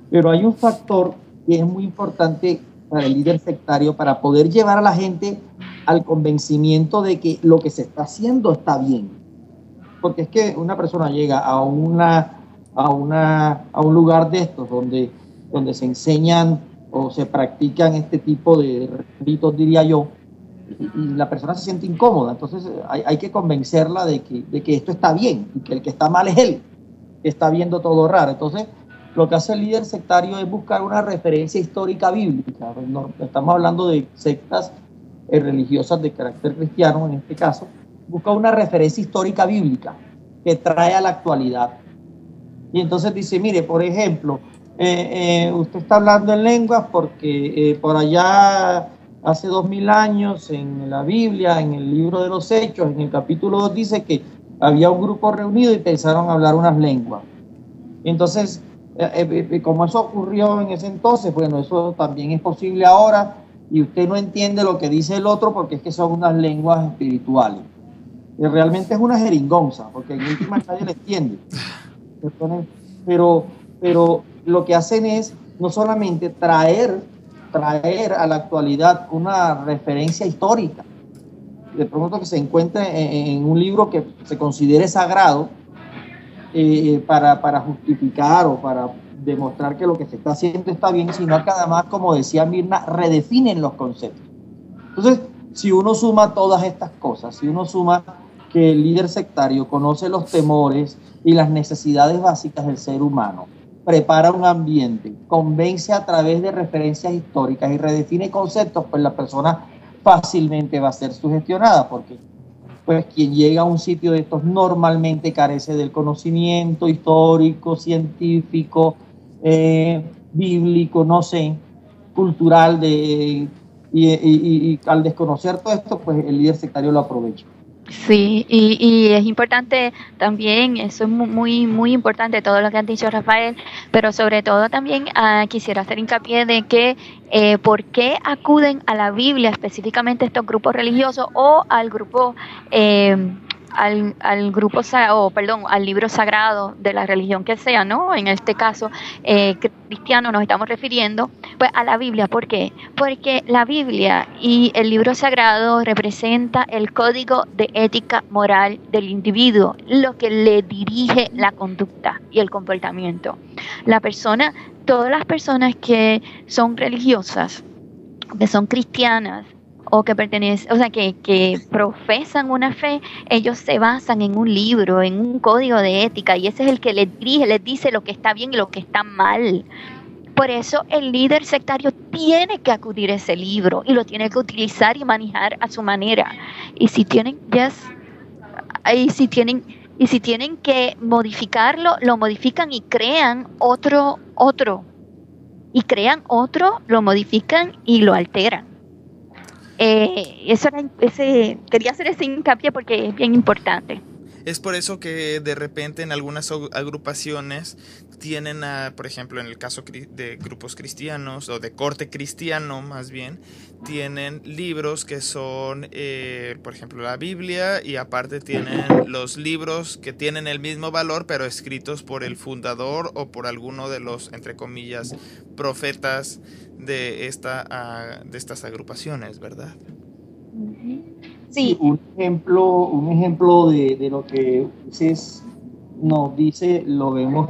Speaker 4: Pero hay un factor que es muy importante para el líder sectario para poder llevar a la gente al convencimiento de que lo que se está haciendo está bien. Porque es que una persona llega a un lugar de estos donde se enseñan o se practican este tipo de ritos, diría yo, y la persona se siente incómoda. Entonces hay que convencerla de que esto está bien y que el que está mal es él, que está viendo todo raro. Entonces lo que hace el líder sectario es buscar una referencia histórica bíblica. No, estamos hablando de sectas religiosas de carácter cristiano, en este caso. Busca una referencia histórica bíblica que trae a la actualidad. Y entonces dice, mire, por ejemplo, usted está hablando en lenguas porque por allá hace 2000 años en la Biblia, en el libro de los Hechos, en el capítulo 2 dice que había un grupo reunido y pensaron hablar unas lenguas. Entonces, como eso ocurrió en ese entonces, bueno, eso también es posible ahora y usted no entiende lo que dice el otro porque es que son unas lenguas espirituales. Realmente es una jeringonza, porque en última nadie le entiende. Pero lo que hacen es no solamente traer a la actualidad una referencia histórica, de pronto que se encuentre en un libro que se considere sagrado, para justificar o para demostrar que lo que se está haciendo está bien, sino que además, como decía Mirna, redefinen los conceptos. Entonces, si uno suma todas estas cosas, si uno suma que el líder sectario conoce los temores y las necesidades básicas del ser humano, prepara un ambiente, convence a través de referencias históricas y redefine conceptos, pues la persona fácilmente va a ser sugestionada, porque pues quien llega a un sitio de estos normalmente carece del conocimiento histórico, científico, bíblico, no sé, cultural, y al desconocer todo esto, pues el líder sectario lo aprovecha.
Speaker 3: Sí, y es importante también, eso es muy, muy importante todo lo que has dicho, Rafael, pero sobre todo también quisiera hacer hincapié de que por qué acuden a la Biblia específicamente estos grupos religiosos o al grupo al libro sagrado de la religión que sea, ¿no? En este caso cristiano nos estamos refiriendo pues a la Biblia. ¿Por qué? Porque la Biblia y el libro sagrado representa el código de ética moral del individuo, lo que le dirige la conducta y el comportamiento. Todas las personas que son religiosas, que son cristianas, o que pertenecen, o sea, que profesan una fe, ellos se basan en un libro, en un código de ética, y ese es el que les dirige, les dice lo que está bien y lo que está mal. Por eso el líder sectario tiene que acudir a ese libro y lo tiene que utilizar y manejar a su manera. Y si tienen que modificarlo, lo modifican y crean otro, lo modifican y lo alteran. Quería hacer ese hincapié porque es bien importante.
Speaker 1: Es por eso que de repente en algunas agrupaciones tienen, por ejemplo, en el caso de grupos cristianos o de corte cristiano más bien, tienen libros que son, por ejemplo, la Biblia, y aparte tienen los libros que tienen el mismo valor pero escritos por el fundador o por alguno de los, entre comillas, profetas de estas agrupaciones, ¿verdad?
Speaker 3: Sí.
Speaker 4: Un ejemplo de lo que nos dice, lo vemos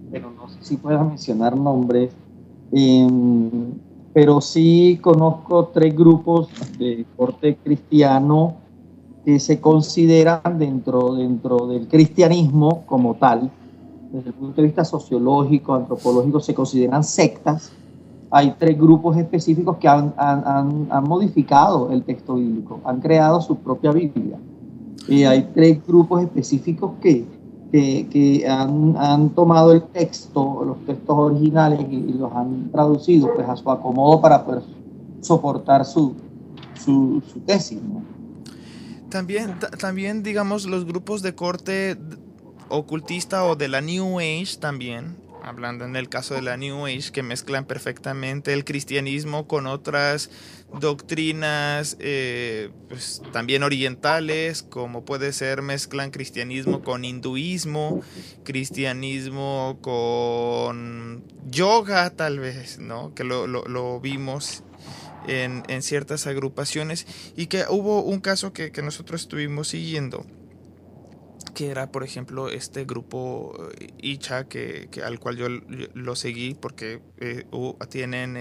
Speaker 4: pero no sé si puedas mencionar nombres, pero sí conozco 3 grupos de corte cristiano que se consideran dentro del cristianismo como tal. Desde el punto de vista sociológico, antropológico, se consideran sectas. Hay 3 grupos específicos que han modificado el texto bíblico, han creado su propia Biblia. Y hay 3 grupos específicos que han tomado el texto, los textos originales, y los han traducido pues a su acomodo para poder soportar su su tesis, ¿no?
Speaker 1: También, digamos, los grupos de corte ocultista o de la New Age también, hablando en el caso de la New Age, que mezclan perfectamente el cristianismo con otras doctrinas, pues también orientales, como puede ser, mezclan cristianismo con hinduismo, cristianismo con yoga tal vez, ¿no? Que lo vimos en ciertas agrupaciones, y que hubo un caso que nosotros estuvimos siguiendo, que era, por ejemplo, este grupo Icha, que al cual yo lo seguí porque tienen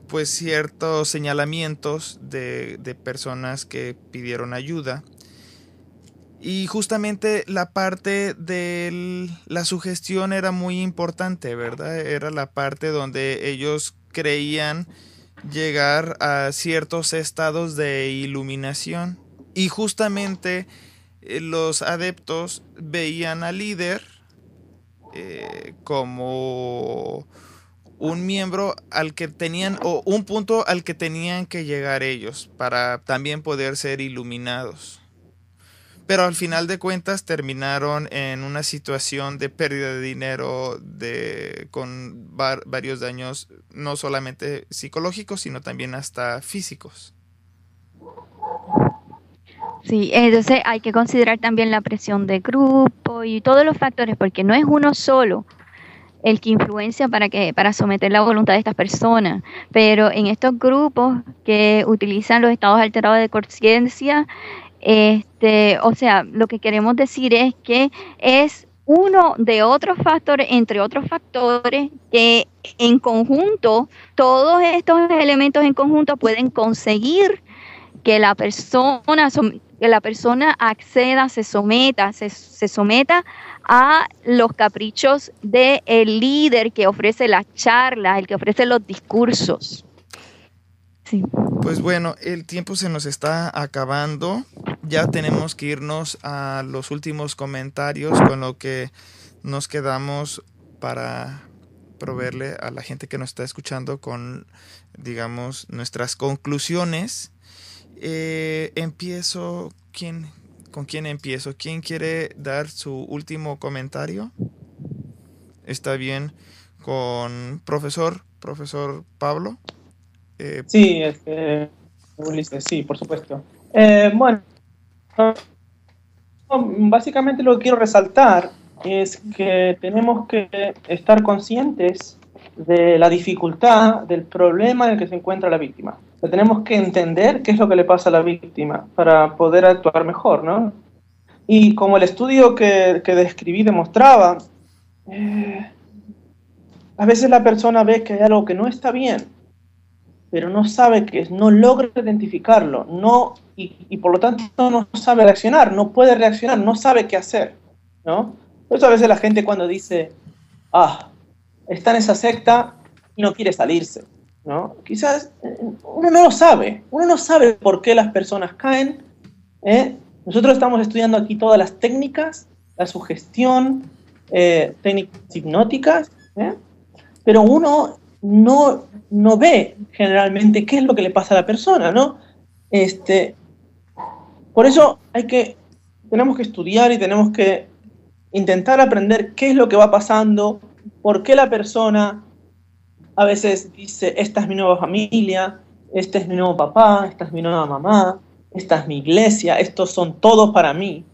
Speaker 1: pues ciertos señalamientos de personas que pidieron ayuda. Y justamente la parte de la sugestión era muy importante, ¿verdad? Era la parte donde ellos creían llegar a ciertos estados de iluminación. Y justamente los adeptos veían al líder como un miembro al que tenían, o un punto al que tenían que llegar ellos para también poder ser iluminados. Pero al final de cuentas terminaron en una situación de pérdida de dinero, con varios daños, no solamente psicológicos, sino también hasta físicos.
Speaker 3: Sí, entonces hay que considerar también la presión de grupo y todos los factores, porque no es uno solo el que influencia para someter la voluntad de estas personas, pero en estos grupos que utilizan los estados alterados de conciencia, o sea, lo que queremos decir es que es uno de otros factores, entre otros factores, que en conjunto, todos estos elementos en conjunto pueden conseguir que la persona acceda, se someta a los caprichos del líder que ofrece las charlas, el que ofrece los discursos. Sí.
Speaker 1: Pues bueno, el tiempo se nos está acabando. Ya tenemos que irnos a los últimos comentarios, con lo que nos quedamos para proveerle a la gente que nos está escuchando con, digamos, nuestras conclusiones. ¿Con quién empiezo? ¿Quién quiere dar su último comentario? ¿Está bien con profesor Pablo?
Speaker 2: Sí, Ulises, sí, por supuesto. Bueno, básicamente lo que quiero resaltar es que tenemos que estar conscientes de la dificultad, del problema en el que se encuentra la víctima. O sea, tenemos que entender qué es lo que le pasa a la víctima para poder actuar mejor, ¿no? Y como el estudio que describí demostraba, a veces la persona ve que hay algo que no está bien, pero no sabe qué es, no logra identificarlo, y por lo tanto no sabe reaccionar, no puede reaccionar, no sabe qué hacer, ¿no? Por eso a veces la gente cuando dice, está en esa secta y no quiere salirse, ¿no? Quizás uno no sabe por qué las personas caen. Nosotros estamos estudiando aquí todas las técnicas, la sugestión, técnicas hipnóticas, pero uno no ve generalmente qué es lo que le pasa a la persona, ¿no? Por eso tenemos que estudiar y tenemos que intentar aprender qué es lo que va pasando, por qué la persona a veces dice, esta es mi nueva familia, este es mi nuevo papá, esta es mi nueva mamá, esta es mi iglesia, estos son todos para mí.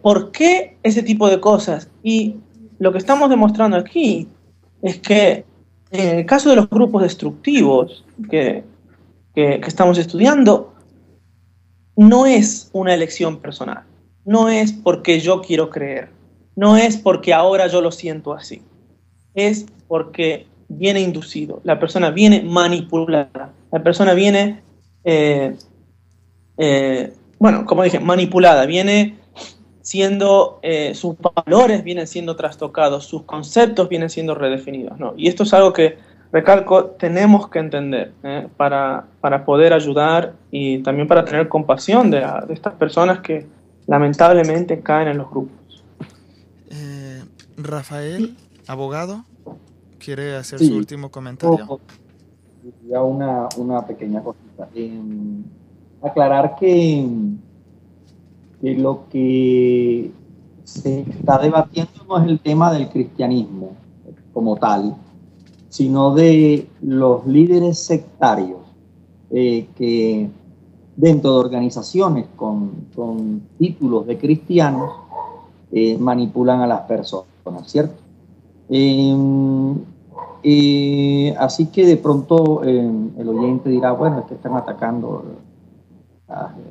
Speaker 2: ¿Por qué ese tipo de cosas? Y lo que estamos demostrando aquí es que en el caso de los grupos destructivos que estamos estudiando, no es una elección personal, no es porque yo quiero creer, no es porque ahora yo lo siento así, es porque viene inducido, la persona viene manipulada, la persona viene, como dije, manipulada, viene siendo, sus valores vienen siendo trastocados, sus conceptos vienen siendo redefinidos, ¿no? Y esto es algo que, recalco, tenemos que entender para poder ayudar y también para tener compasión de estas personas que lamentablemente caen en los grupos.
Speaker 1: Rafael, abogado, ¿quiere hacer su último comentario?
Speaker 4: Ya una pequeña cosita. Aclarar que lo que se está debatiendo no es el tema del cristianismo como tal, sino de los líderes sectarios que dentro de organizaciones con títulos de cristianos manipulan a las personas, ¿cierto? Así que de pronto el oyente dirá, bueno, es que están atacando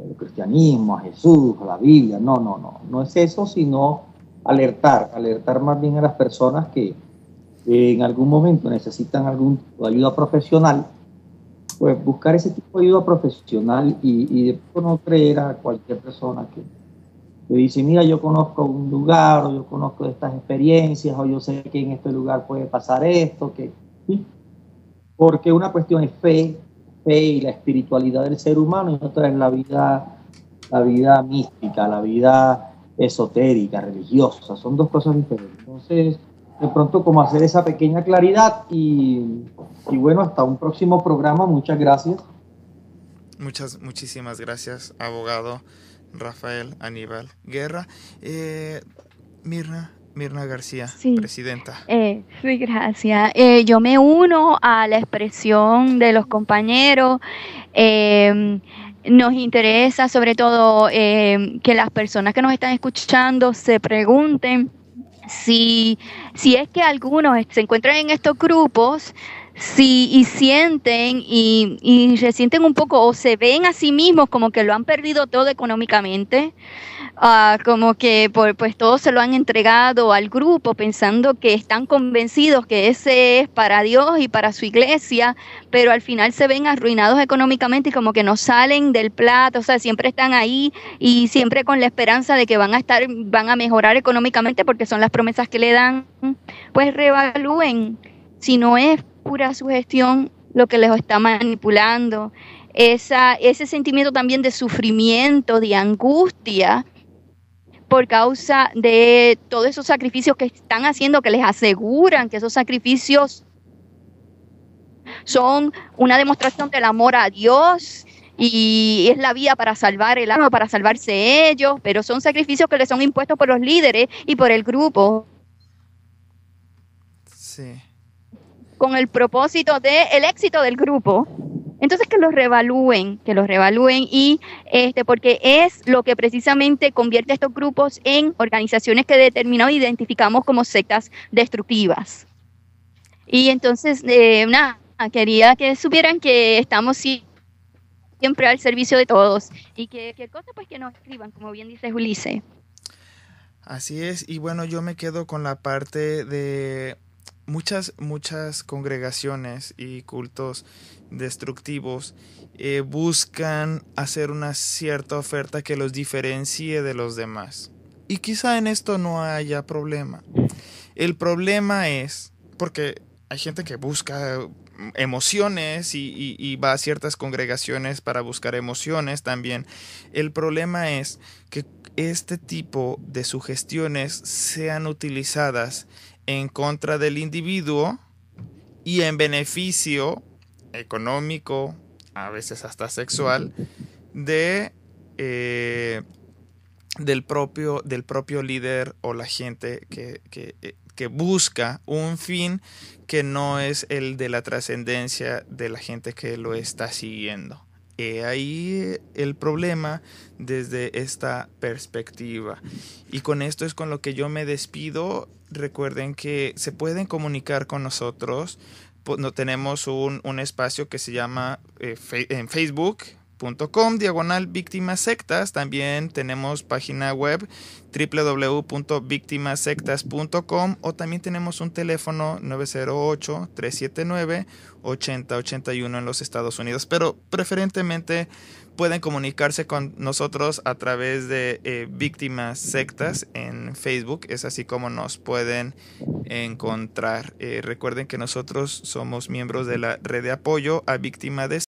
Speaker 4: el cristianismo, a Jesús, a la Biblia. No es eso, sino alertar más bien a las personas que en algún momento necesitan algún tipo de ayuda profesional, pues buscar ese tipo de ayuda profesional y después no creer a cualquier persona que dice, mira, yo conozco un lugar, o yo conozco estas experiencias, o yo sé que en este lugar puede pasar esto, ¿sí? Porque una cuestión es fe y la espiritualidad del ser humano, y otra es la vida mística, la vida esotérica, religiosa. Son dos cosas diferentes. Entonces, de pronto, como hacer esa pequeña claridad y bueno, hasta un próximo programa. Muchas gracias.
Speaker 1: Muchísimas gracias, abogado Rafael Aníbal Guerra. Mirna García,
Speaker 3: sí,
Speaker 1: presidenta.
Speaker 3: Sí, gracias. Yo me uno a la expresión de los compañeros. Nos interesa sobre todo que las personas que nos están escuchando se pregunten si es que algunos se encuentran en estos grupos, y sienten y resienten un poco o se ven a sí mismos como que lo han perdido todo económicamente, como que pues todo se lo han entregado al grupo pensando que están convencidos que ese es para Dios y para su iglesia, pero al final se ven arruinados económicamente y como que no salen del plato, o sea, siempre están ahí y siempre con la esperanza de que van a mejorar económicamente porque son las promesas que le dan. Pues reevalúen si no es pura sugestión lo que les está manipulando, ese sentimiento también de sufrimiento, de angustia por causa de todos esos sacrificios que están haciendo, que les aseguran que esos sacrificios son una demostración del amor a Dios y es la vía para salvar el alma, para salvarse ellos, pero son sacrificios que les son impuestos por los líderes y por el grupo.
Speaker 1: Sí.
Speaker 3: Con el propósito del éxito del grupo. Entonces que los reevalúen y porque es lo que precisamente convierte a estos grupos en organizaciones que determinamos e identificamos como sectas destructivas. Y entonces, quería que supieran que estamos siempre al servicio de todos y que cosa pues que nos escriban, como bien dice Ulises.
Speaker 1: Así es, y bueno, yo me quedo con la parte de muchas congregaciones y cultos destructivos buscan hacer una cierta oferta que los diferencie de los demás. Y quizá en esto no haya problema. El problema es porque hay gente que busca emociones y va a ciertas congregaciones para buscar emociones también. El problema es que este tipo de sugestiones sean utilizadas en contra del individuo y en beneficio económico, a veces hasta sexual, del propio líder o la gente que busca un fin que no es el de la trascendencia de la gente que lo está siguiendo. Ahí el problema desde esta perspectiva. Y con esto es con lo que yo me despido. Recuerden que se pueden comunicar con nosotros. Tenemos un espacio que se llama en facebook.com/víctimas sectas. También tenemos página web www.victimasectas.com, o también tenemos un teléfono 908-379-8081 en los Estados Unidos, pero preferentemente pueden comunicarse con nosotros a través de Víctimas Sectas en Facebook. Es así como nos pueden encontrar. Recuerden que nosotros somos miembros de la red de apoyo a víctimas de